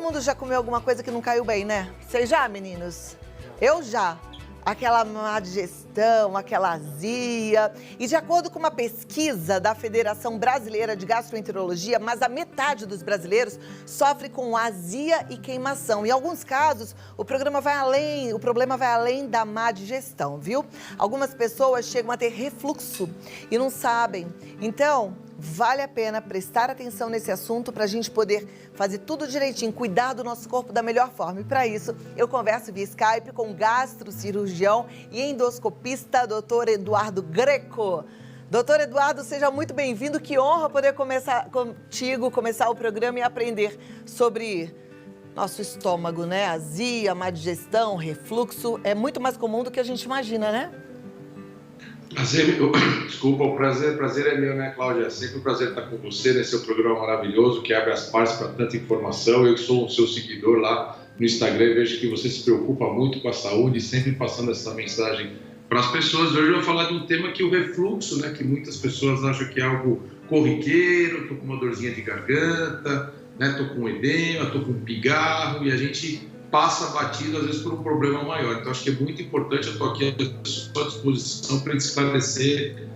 mundo já comeu alguma coisa que não caiu bem, né? Vocês já, meninos? Eu já. Aquela má digestão, aquela azia. E de acordo com uma pesquisa da Federação Brasileira de Gastroenterologia, mais da metade dos brasileiros sofre com azia e queimação. Em alguns casos, o problema vai além da má digestão, viu? Algumas pessoas chegam a ter refluxo e não sabem. Então, vale a pena prestar atenção nesse assunto para a gente poder fazer tudo direitinho, cuidar do nosso corpo da melhor forma. E para isso, eu converso via Skype com o gastrocirurgião e endoscopista, doutor Eduardo Greco. Doutor Eduardo, seja muito bem-vindo. Que honra poder começar o programa e aprender sobre nosso estômago, né? Azia, má digestão, refluxo. É muito mais comum do que a gente imagina, né? Desculpa, o prazer é meu, né, Cláudia? É sempre um prazer estar com você nesse seu programa maravilhoso que abre as portas para tanta informação. Eu sou um seu seguidor lá no Instagram e vejo que você se preocupa muito com a saúde, sempre passando essa mensagem para as pessoas. Hoje eu vou falar de um tema que é o refluxo, né, que muitas pessoas acham que é algo corriqueiro, estou com uma dorzinha de garganta, né, estou com edema, estou com pigarro, e a gente passa batido, às vezes, por um problema maior. Então, acho que é muito importante, eu estou aqui à sua disposição para esclarecer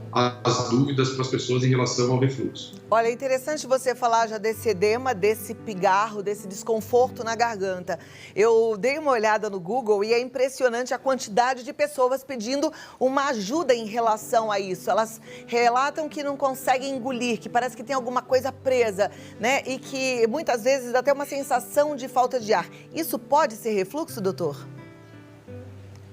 as dúvidas para as pessoas em relação ao refluxo. Olha, é interessante você falar já desse edema, desse pigarro, desse desconforto na garganta. Eu dei uma olhada no Google e é impressionante a quantidade de pessoas pedindo uma ajuda em relação a isso. Elas relatam que não conseguem engolir, que parece que tem alguma coisa presa, né? E que muitas vezes dá até uma sensação de falta de ar. Isso pode ser refluxo, doutor?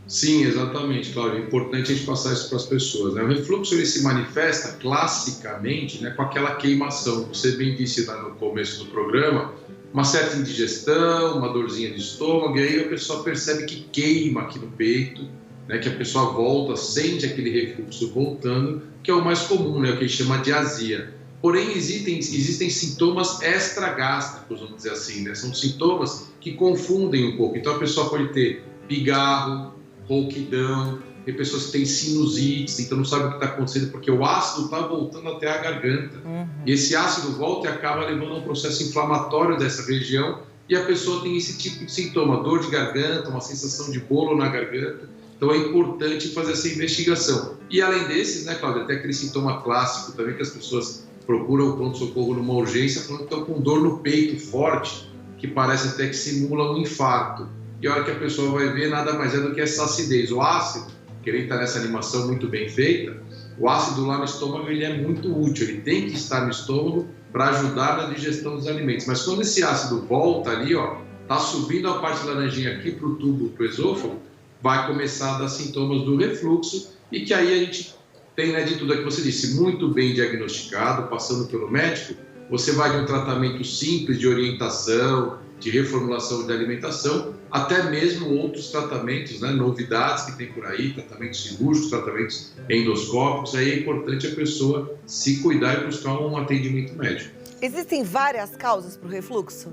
Sim, exatamente, Cláudia. É importante a gente passar isso para as pessoas, né? O refluxo ele se manifesta classicamente, né, com aquela queimação. Você bem disse lá no começo do programa, uma certa indigestão, uma dorzinha de estômago, e aí a pessoa percebe que queima aqui no peito, né, que a pessoa volta, sente aquele refluxo voltando, que é o mais comum, né, o que a gente chama de azia. Porém, existem sintomas extragástricos, vamos dizer assim, né? São sintomas que confundem um pouco. Então, a pessoa pode ter pigarro, rouquidão, tem pessoas que têm sinusites, então não sabe o que está acontecendo, porque o ácido está voltando até a garganta. E esse ácido volta e acaba levando a um processo inflamatório dessa região, e a pessoa tem esse tipo de sintoma, dor de garganta, uma sensação de bolo na garganta. Então é importante fazer essa investigação. E além desses, né, Cláudia, tem aquele sintoma clássico também que as pessoas procuram o pronto-socorro numa urgência, falando que estão com dor no peito forte, que parece até que simula um infarto. E a hora que a pessoa vai ver, nada mais é do que essa acidez. O ácido, que ele está nessa animação muito bem feita, o ácido lá no estômago ele é muito útil, ele tem que estar no estômago para ajudar na digestão dos alimentos. Mas quando esse ácido volta ali, ó, está subindo a parte laranjinha aqui para o tubo, para o esôfago, vai começar a dar sintomas do refluxo, e que aí a gente tem, né, de tudo que você disse, muito bem diagnosticado, passando pelo médico. Você vai de um tratamento simples de orientação, de reformulação de alimentação, até mesmo outros tratamentos, né, novidades que tem por aí, tratamentos cirúrgicos, tratamentos endoscópicos. Aí é importante a pessoa se cuidar e buscar um atendimento médico. Existem várias causas para o refluxo?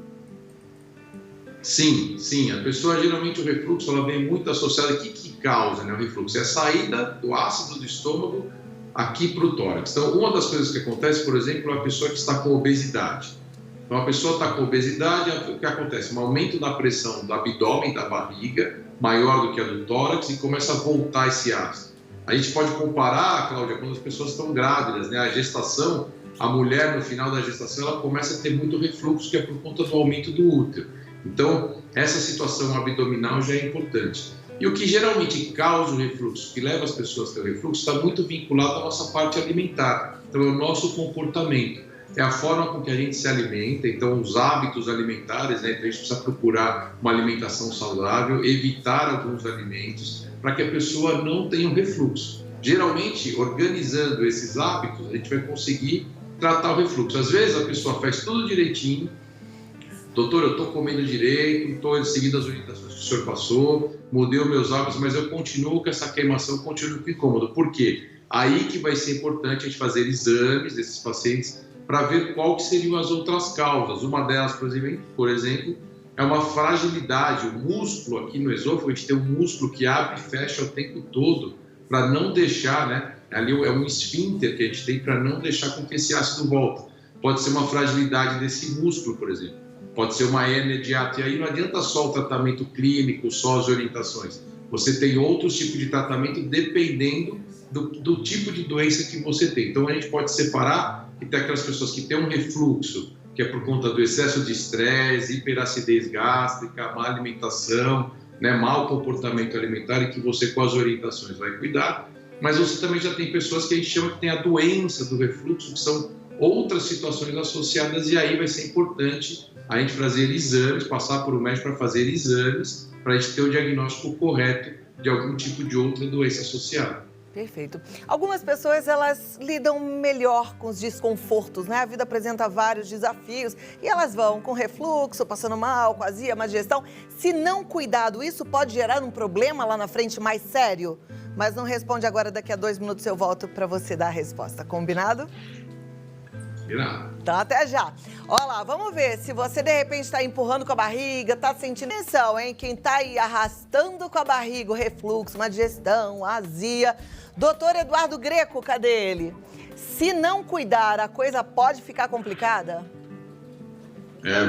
Sim. A pessoa, geralmente, o refluxo, ela vem muito associada. O que causa, né, o refluxo? É a saída do ácido do estômago aqui para o tórax. Então, uma das coisas que acontece, por exemplo, é a pessoa que está com obesidade. Então, a pessoa está com obesidade, o que acontece? Um aumento da pressão do abdômen, da barriga, maior do que a do tórax, e começa a voltar esse ácido. A gente pode comparar, Cláudia, quando as pessoas estão grávidas, né? A gestação, a mulher, no final da gestação, ela começa a ter muito refluxo, que é por conta do aumento do útero. Então, essa situação abdominal já é importante. E o que geralmente causa o refluxo, que leva as pessoas a ter o refluxo, está muito vinculado à nossa parte alimentar. Então, é o nosso comportamento. É a forma com que a gente se alimenta, então os hábitos alimentares, né? Então a gente precisa procurar uma alimentação saudável, evitar alguns alimentos para que a pessoa não tenha um refluxo. Geralmente, organizando esses hábitos, a gente vai conseguir tratar o refluxo. Às vezes a pessoa faz tudo direitinho, doutor, eu estou comendo direito, estou seguindo as orientações que o senhor passou, mudei os meus hábitos, mas eu continuo com essa queimação, continuo com incômodo. Por quê? Aí que vai ser importante a gente fazer exames desses pacientes para ver qual que seriam as outras causas. Uma delas, por exemplo, é uma fragilidade. O músculo aqui no esôfago, a gente tem um músculo que abre e fecha o tempo todo para não deixar, né? Ali é um esfíncter que a gente tem para não deixar com que esse ácido volte. Pode ser uma fragilidade desse músculo, por exemplo. pode ser uma hérnia de hiato. E aí não adianta só o tratamento clínico, só as orientações. Você tem outros tipos de tratamento dependendo do tipo de doença que você tem. Então, a gente pode separar que tem aquelas pessoas que têm um refluxo, que é por conta do excesso de estresse, hiperacidez gástrica, má alimentação, né, mau comportamento alimentar, e que você, com as orientações, vai cuidar. Mas você também já tem pessoas que a gente chama que tem a doença do refluxo, que são outras situações associadas, e aí vai ser importante a gente fazer exames, passar por um médico para fazer exames, para a gente ter o diagnóstico correto de algum tipo de outra doença associada. Perfeito. Algumas pessoas, elas lidam melhor com os desconfortos, né? A vida apresenta vários desafios e elas vão com refluxo, passando mal, com azia, má digestão. Se não cuidado, isso pode gerar um problema lá na frente mais sério? Mas não responde agora, daqui a 2 minutos eu volto para você dar a resposta. Combinado? Então, até já. Olha lá, vamos ver se você de repente está empurrando com a barriga, está sentindo tensão, hein? Quem está aí arrastando com a barriga, o refluxo, má digestão, azia. Doutor Eduardo Greco, cadê ele? Se não cuidar, a coisa pode ficar complicada?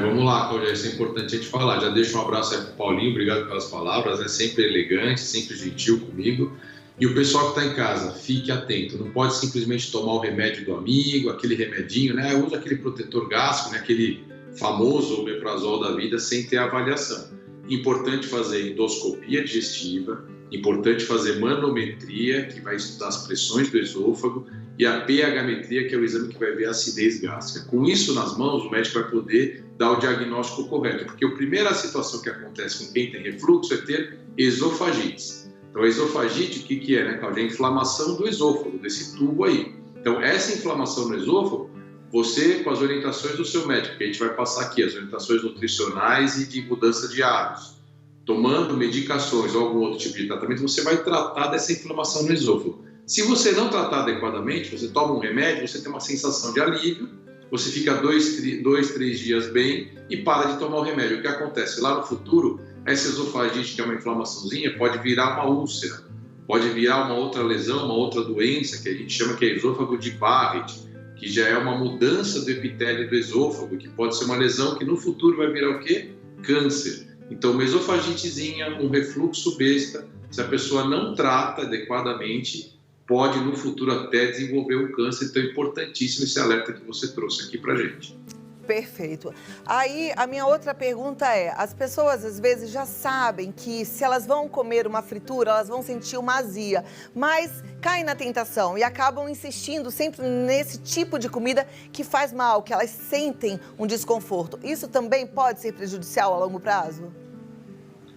Vamos lá, Cláudia, isso é importante a gente falar. Já deixo um abraço aí para o Paulinho, obrigado pelas palavras, né? Sempre elegante, sempre gentil comigo. E o pessoal que está em casa, fique atento, não pode simplesmente tomar o remédio do amigo, aquele remedinho, né? Usa aquele protetor gástrico, né? Aquele famoso omeprazol da vida, sem ter avaliação. Importante fazer endoscopia digestiva, importante fazer manometria, que vai estudar as pressões do esôfago, e a pH-metria, que é o exame que vai ver a acidez gástrica. Com isso nas mãos, o médico vai poder dar o diagnóstico correto, porque a primeira situação que acontece com quem tem refluxo é ter esofagites. Então, a esofagite, o que é, né, Cláudia? É a inflamação do esôfago, desse tubo aí. Então, essa inflamação no esôfago, você, com as orientações do seu médico, que a gente vai passar aqui, as orientações nutricionais e de mudança de hábitos, tomando medicações ou algum outro tipo de tratamento, você vai tratar dessa inflamação no esôfago. Se você não tratar adequadamente, você toma um remédio, você tem uma sensação de alívio, você fica 2, 3 dias bem e para de tomar o remédio. O que acontece? Lá no futuro, essa esofagite, que é uma inflamaçãozinha, pode virar uma úlcera, pode virar uma outra lesão, uma outra doença, que a gente chama que é esôfago de Barrett, que já é uma mudança do epitélio do esôfago, que pode ser uma lesão que no futuro vai virar o quê? Câncer. Então, uma esofagitezinha, um refluxo besta, se a pessoa não trata adequadamente, pode no futuro até desenvolver um câncer. Então, é importantíssimo esse alerta que você trouxe aqui pra gente. Perfeito. Aí, a minha outra pergunta é, as pessoas às vezes já sabem que se elas vão comer uma fritura, elas vão sentir uma azia, mas caem na tentação e acabam insistindo sempre nesse tipo de comida que faz mal, que elas sentem um desconforto. Isso também pode ser prejudicial a longo prazo?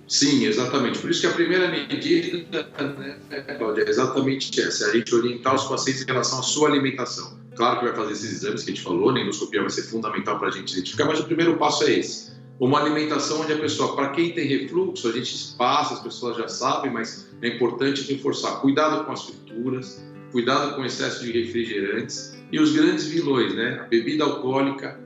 Sim, exatamente. Por isso que a primeira medida, né, Cláudia, é exatamente essa, a gente orientar os pacientes em relação à sua alimentação. Claro que vai fazer esses exames que a gente falou, a endoscopia vai ser fundamental para a gente identificar, mas o primeiro passo é esse. Uma alimentação onde a pessoa, para quem tem refluxo, a gente passa, as pessoas já sabem, mas é importante reforçar. Cuidado com as frituras, cuidado com o excesso de refrigerantes e os grandes vilões, né? A bebida alcoólica,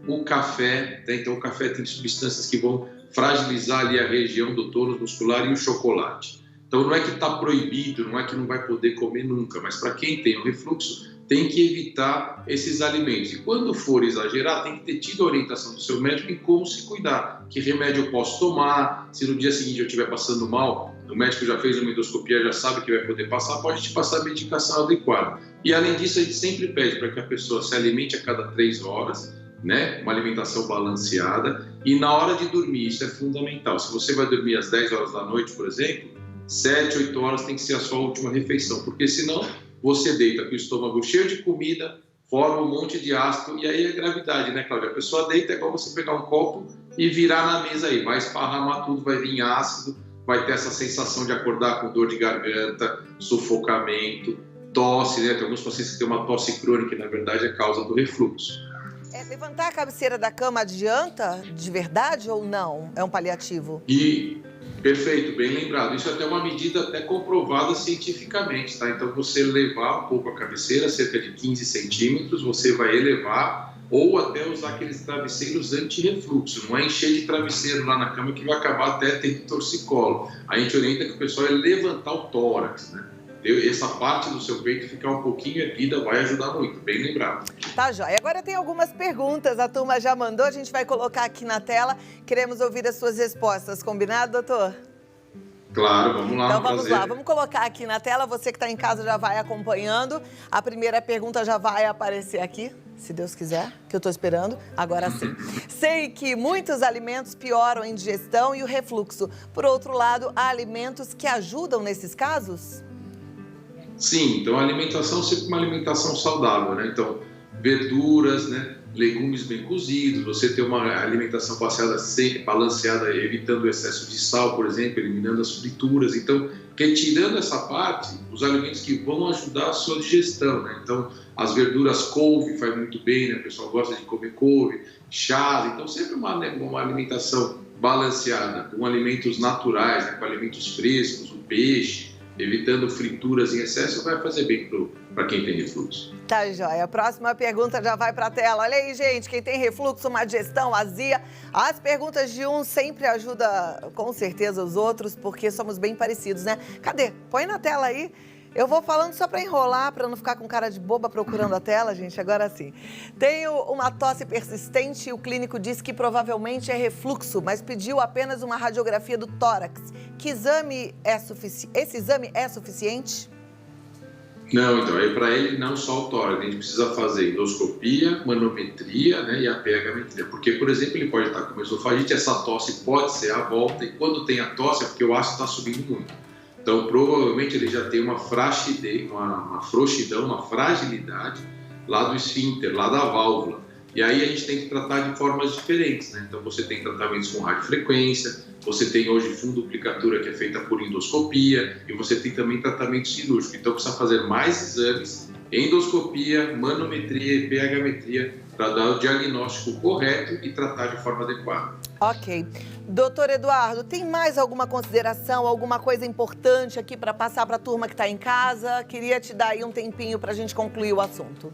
o café, né? Então o café tem substâncias que vão fragilizar ali a região do tônus muscular, e o chocolate. Então não é que está proibido, não é que não vai poder comer nunca, mas para quem tem o refluxo, tem que evitar esses alimentos. E quando for exagerar, tem que ter tido a orientação do seu médico em como se cuidar. Que remédio eu posso tomar? Se no dia seguinte eu estiver passando mal, o médico já fez uma endoscopia, já sabe que vai poder passar, pode te passar a medicação adequada. E além disso, a gente sempre pede para que a pessoa se alimente a cada 3 horas, né? Uma alimentação balanceada. E na hora de dormir, isso é fundamental. Se você vai dormir às 10 horas da noite, por exemplo, 7, 8 horas tem que ser a sua última refeição, porque senão você deita com o estômago cheio de comida, forma um monte de ácido, e aí é gravidade, né, Cláudia? A pessoa deita, é igual você pegar um copo e virar na mesa aí, vai esparramar tudo, vai vir ácido, vai ter essa sensação de acordar com dor de garganta, sufocamento, tosse, né? Tem alguns pacientes que têm uma tosse crônica, que na verdade é causa do refluxo. Levantar a cabeceira da cama adianta de verdade ou não? É um paliativo? Perfeito, bem lembrado. Isso é até uma medida até comprovada cientificamente, tá? Então, você elevar um pouco a cabeceira, cerca de 15 centímetros, você vai elevar, ou até usar aqueles travesseiros anti-refluxo. Não é encher de travesseiro lá na cama que vai acabar até tendo torcicolo. A gente orienta que o pessoal é levantar o tórax, né? essa parte do seu peito ficar um pouquinho erguida vai ajudar muito, bem lembrado. Tá, joia. Agora tem algumas perguntas, a turma já mandou, a gente vai colocar aqui na tela. Queremos ouvir as suas respostas, combinado, doutor? Claro, vamos lá. Então vamos lá, vamos colocar aqui na tela, você que está em casa já vai acompanhando. A primeira pergunta já vai aparecer aqui, se Deus quiser, que eu estou esperando, agora sim. Sei que muitos alimentos pioram a indigestão e o refluxo. Por outro lado, há alimentos que ajudam nesses casos? Sim, então a alimentação sempre uma alimentação saudável, né? Então, verduras, né? Legumes bem cozidos, você ter uma alimentação balanceada, evitando o excesso de sal, por exemplo, eliminando as frituras. Então, retirando essa parte, os alimentos que vão ajudar a sua digestão, né? Então, as verduras, couve faz muito bem, né? O pessoal gosta de comer couve, chás. Então, sempre uma alimentação balanceada, com alimentos naturais, né? Com alimentos frescos, o peixe, evitando frituras em excesso, vai fazer bem para quem tem refluxo. Tá, joia. A próxima pergunta já vai para a tela. Olha aí, gente, quem tem refluxo, má digestão, azia. As perguntas de um sempre ajudam, com certeza, os outros, porque somos bem parecidos, né? Cadê? Põe na tela aí. Eu vou falando só para enrolar, para não ficar com cara de boba procurando a tela, gente. Agora sim. Tenho uma tosse persistente e o clínico disse que provavelmente é refluxo, mas pediu apenas uma radiografia do tórax. Que exame é suficiente? Esse exame é suficiente? Não, então, aí para ele não só o tórax, a gente precisa fazer endoscopia, manometria, né, e a pH-metria. Porque, por exemplo, ele pode estar com esofagite, essa tosse pode ser à volta, e quando tem a tosse é porque o ácido está subindo muito. Então, provavelmente ele já tem uma frouxidão, uma fragilidade lá do esfíncter, lá da válvula. E aí a gente tem que tratar de formas diferentes, né? Então, você tem tratamentos com radiofrequência, você tem hoje fundoplicatura que é feita por endoscopia e você tem também tratamento cirúrgico. Então, precisa fazer mais exames, endoscopia, manometria e pH-metria para dar o diagnóstico correto e tratar de forma adequada. Ok. Doutor Eduardo, tem mais alguma consideração, alguma coisa importante aqui para passar para a turma que está em casa? Queria te dar aí um tempinho para a gente concluir o assunto.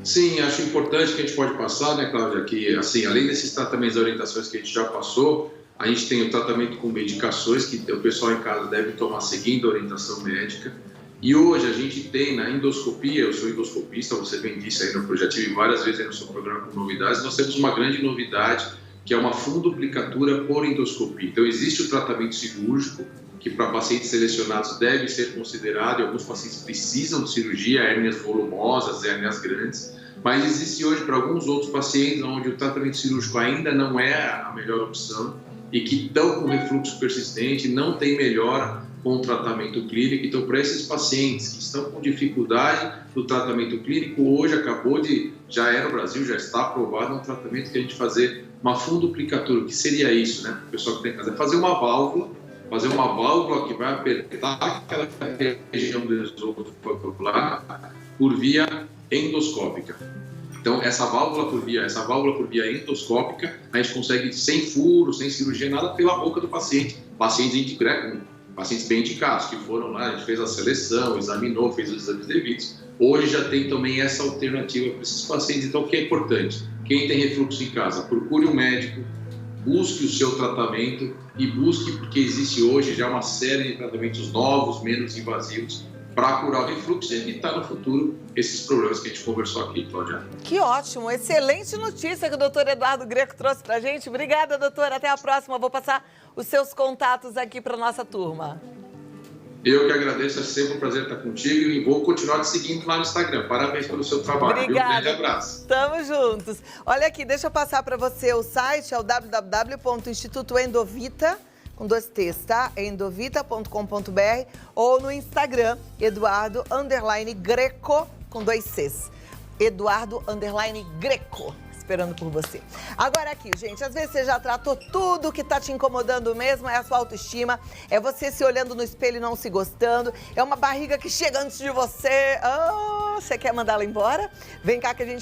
Sim, acho importante que a gente pode passar, né, Cláudia, que assim, além desses tratamentos e orientações que a gente já passou, a gente tem o tratamento com medicações que o pessoal em casa deve tomar seguindo a orientação médica. E hoje a gente tem na endoscopia, eu sou endoscopista, você bem disse aí no projeto, tive várias vezes aí no seu programa com novidades, nós temos uma grande novidade, que é uma fundoplicatura por endoscopia. Então existe o tratamento cirúrgico, que para pacientes selecionados deve ser considerado, e alguns pacientes precisam de cirurgia, hérnias volumosas, hérnias grandes, mas existe hoje para alguns outros pacientes onde o tratamento cirúrgico ainda não é a melhor opção e que estão com refluxo persistente, não tem melhora com o tratamento clínico. Então, para esses pacientes que estão com dificuldade do tratamento clínico, hoje já é no Brasil, já está aprovado um tratamento que a gente fazer uma fundoplicatura. O que seria isso, né? O pessoal que tem em casa, é fazer uma válvula que vai apertar aquela região do esôfago por via endoscópica. Então, essa válvula por via endoscópica, a gente consegue sem furo, sem cirurgia, nada, pela boca do paciente. Pacientes bem indicados, que foram lá, a gente fez a seleção, examinou, fez os exames devidos. Hoje já tem também essa alternativa para esses pacientes. Então, o que é importante? Quem tem refluxo em casa, procure um médico, busque o seu tratamento e busque, porque existe hoje já uma série de tratamentos novos, menos invasivos, para curar o refluxo e evitar no futuro esses problemas que a gente conversou aqui, Cláudia. Que ótimo, excelente notícia que o doutor Eduardo Greco trouxe para a gente. Obrigada, doutor, até a próxima. Vou passar os seus contatos aqui para nossa turma. Eu que agradeço, é sempre um prazer estar contigo e vou continuar te seguindo lá no Instagram. Parabéns pelo seu trabalho. Obrigada. Um grande abraço. Tamo juntos. Olha aqui, deixa eu passar para você o site, é o www.institutoendovita, com 2 T's, tá? endovita.com.br ou no Instagram, Eduardo_Greco, com 2 C's. Eduardo_Greco. Esperando por você. Agora aqui, gente, às vezes você já tratou tudo que tá te incomodando mesmo, é a sua autoestima, é você se olhando no espelho e não se gostando, é uma barriga que chega antes de você. Você quer mandá-la embora? Vem cá que a gente